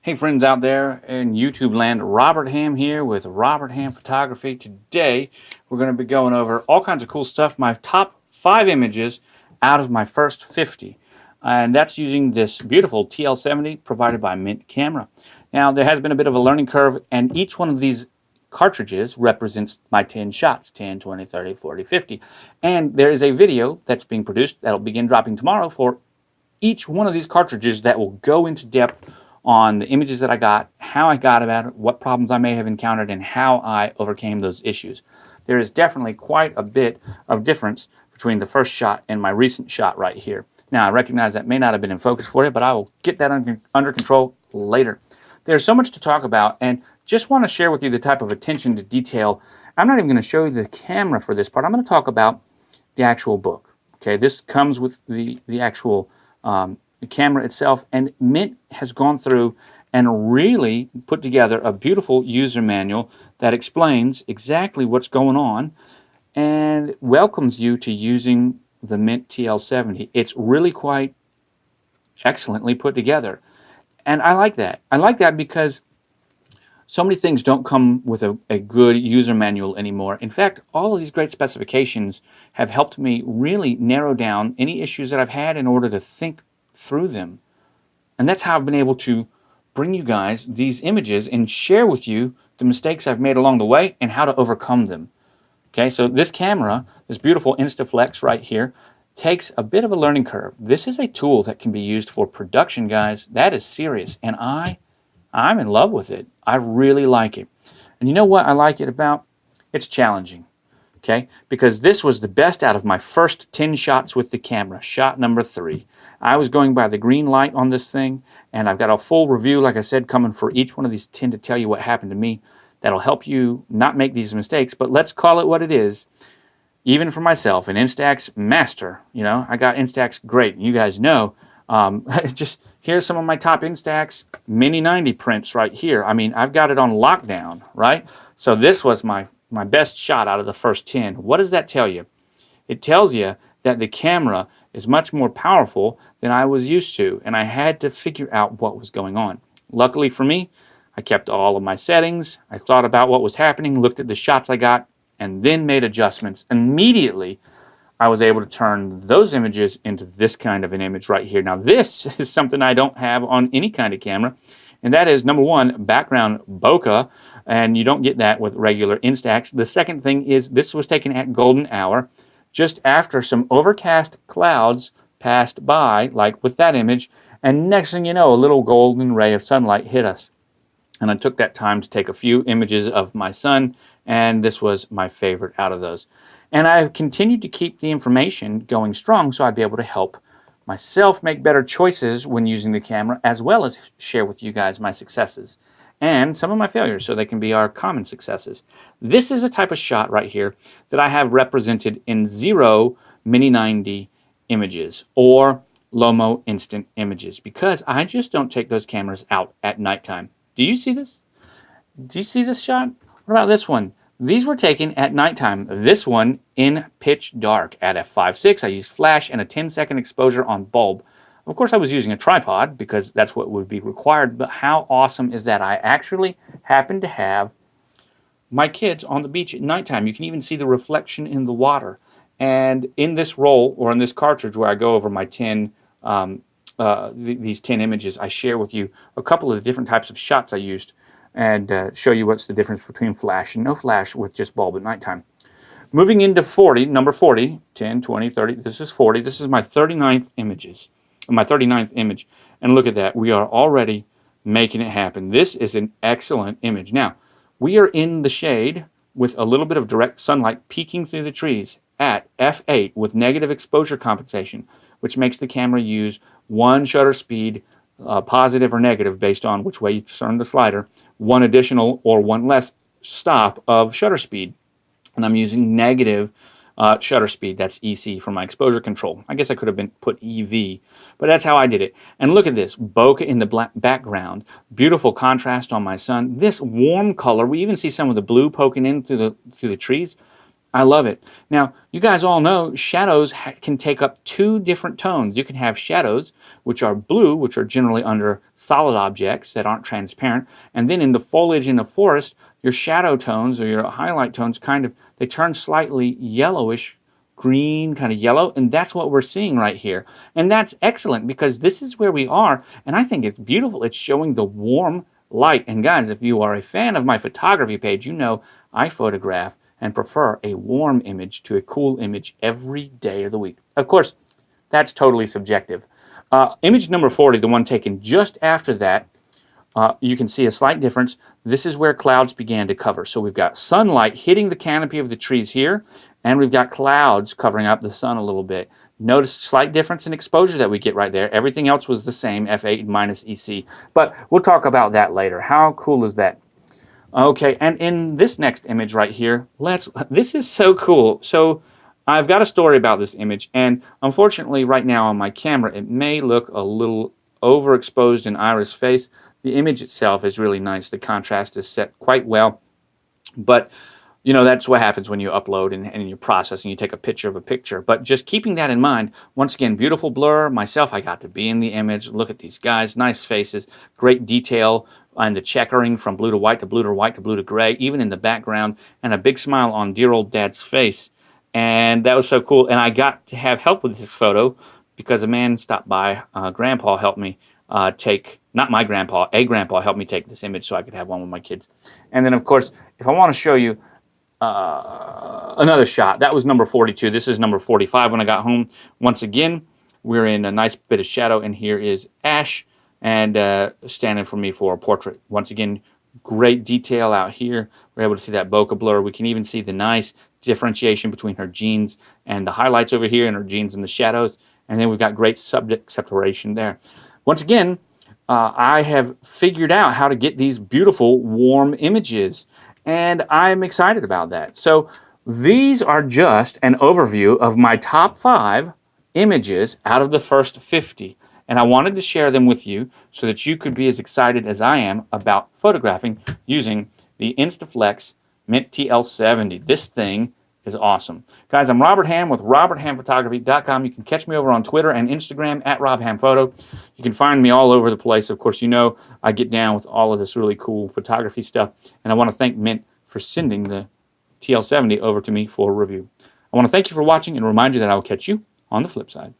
Hey friends out there in YouTube land, Robert Hamm here with Robert Hamm Photography. Today we're going to be going over all kinds of cool stuff, my top 5 images out of my first 50. And that's using this beautiful TL70 provided by Mint Camera. Now there has been a bit of a learning curve, and each one of these cartridges represents my 10 shots, 10, 20, 30, 40, 50. And there is a video that's being produced that'll begin dropping tomorrow for each one of these cartridges that will go into depth on the images that I got, how I got about it, what problems I may have encountered, and how I overcame those issues. There is definitely quite a bit of difference between the first shot and my recent shot right here. Now, I recognize that may not have been in focus for you, but I will get that under control later. There's so much to talk about, and just want to share with you the type of attention to detail. I'm not even going to show you the camera for this part. I'm going to talk about the actual book. Okay, this comes with the actual the camera itself, and Mint has gone through and really put together a beautiful user manual that explains exactly what's going on and welcomes you to using the Mint TL70. It's really quite excellently put together, and I like that. I like that because so many things don't come with a good user manual anymore. In fact, all of these great specifications have helped me really narrow down any issues that I've had in order to think through them. And that's how I've been able to bring you guys these images and share with you the mistakes I've made along the way and how to overcome them. Okay, so this camera, this beautiful Instaflex right here, takes a bit of a learning curve. This is a tool that can be used for production, guys. That is serious, and I'm in love with it. I really like it. And you know what I like it about? It's challenging. Okay, because this was the best out of my first 10 shots with the camera, shot number 3. I was going by the green light on this thing, and I've got a full review, like I said, coming for each one of these 10 to tell you what happened to me. That'll help you not make these mistakes, but let's call it what it is. Even for myself, an Instax master, you know, I got Instax great. You guys know. Just here's some of my top Instax Mini 90 prints right here. I mean, I've got it on lockdown, right? So this was my best shot out of the first 10. What does that tell you? It tells you that the camera is much more powerful than I was used to, and I had to figure out what was going on. Luckily for me, I kept all of my settings. I thought about what was happening, looked at the shots I got, and then made adjustments. Immediately, I was able to turn those images into this kind of an image right here. Now, this is something I don't have on any kind of camera, and that is, number one, background bokeh, and you don't get that with regular Instax. The second thing is this was taken at golden hour, just after some overcast clouds passed by, like with that image, and next thing you know, a little golden ray of sunlight hit us. And I took that time to take a few images of my son, and this was my favorite out of those. And I've continued to keep the information going strong so I'd be able to help myself make better choices when using the camera, as well as share with you guys my successes and some of my failures so they can be our common successes. This is a type of shot right here that I have represented in 0 Mini 90 images or Lomo instant images, because I just don't take those cameras out at nighttime. Do you see this? Do you see this shot? What about this one? These were taken at nighttime. This one in pitch dark at f5.6. I used flash and a 10-second exposure on bulb. Of course, I was using a tripod because that's what would be required, but how awesome is that? I actually happened to have my kids on the beach at nighttime. You can even see the reflection in the water. And in this roll, or in this cartridge where I go over my 10, these 10 images, I share with you a couple of the different types of shots I used and show you what's the difference between flash and no flash with just bulb at nighttime. Moving into 40, number 40, 10, 20, 30, this is 40. This is my 39th images. My 39th image, and look at that. We are already making it happen. This is an excellent image. Now, we are in the shade with a little bit of direct sunlight peeking through the trees at f8 with negative exposure compensation, which makes the camera use one shutter speed, positive or negative based on which way you turn the slider, one additional or one less stop of shutter speed. And I'm using negative shutter speed. That's EC for my exposure control. I guess I could have been put EV, but that's how I did it. And look at this, bokeh in the black background, beautiful contrast on my son. This warm color, we even see some of the blue poking in through the trees. I love it. Now, you guys all know shadows can take up two different tones. You can have shadows, which are blue, which are generally under solid objects that aren't transparent. And then in the foliage in the forest, your shadow tones or your highlight tones they turn slightly yellowish, green, kind of yellow. And that's what we're seeing right here. And that's excellent because this is where we are. And I think it's beautiful. It's showing the warm light. And guys, if you are a fan of my photography page, you know I photograph and prefer a warm image to a cool image every day of the week. Of course, that's totally subjective. Image number 40, the one taken just after that, you can see a slight difference. This is where clouds began to cover. So we've got sunlight hitting the canopy of the trees here, and we've got clouds covering up the sun a little bit. Notice a slight difference in exposure that we get right there. Everything else was the same, f8 minus EC. But we'll talk about that later. How cool is that? Okay, and in this next image right here, this is so cool. So I've got a story about this image, and unfortunately right now on my camera, it may look a little overexposed in Ira's face. The image itself is really nice. The contrast is set quite well, but you know, that's what happens when you upload and you process and you take a picture of a picture. But just keeping that in mind, once again, beautiful blur. Myself, I got to be in the image. Look at these guys, nice faces, great detail and the checkering from blue to white to blue to white to blue to gray, even in the background, and a big smile on dear old Dad's face. And that was so cool. And I got to have help with this photo because a man stopped by. Grandpa helped me take, not my grandpa, a grandpa helped me take this image so I could have one with my kids. And then, of course, if I want to show you another shot, that was number 42. This is number 45 when I got home. Once again, we're in a nice bit of shadow, and here is Ash and standing for me for a portrait. Once again, great detail out here. We're able to see that bokeh blur. We can even see the nice differentiation between her jeans and the highlights over here and her jeans in the shadows. And then we've got great subject separation there. Once again, I have figured out how to get these beautiful warm images, and I'm excited about that. So these are just an overview of my top 5 images out of the first 50. And I wanted to share them with you so that you could be as excited as I am about photographing using the Instaflex Mint TL70. This thing is awesome. Guys, I'm Robert Hamm with RobertHammPhotography.com. You can catch me over on Twitter and Instagram at RobHammPhoto. You can find me all over the place. Of course, you know I get down with all of this really cool photography stuff. And I want to thank Mint for sending the TL70 over to me for review. I want to thank you for watching and remind you that I will catch you on the flip side.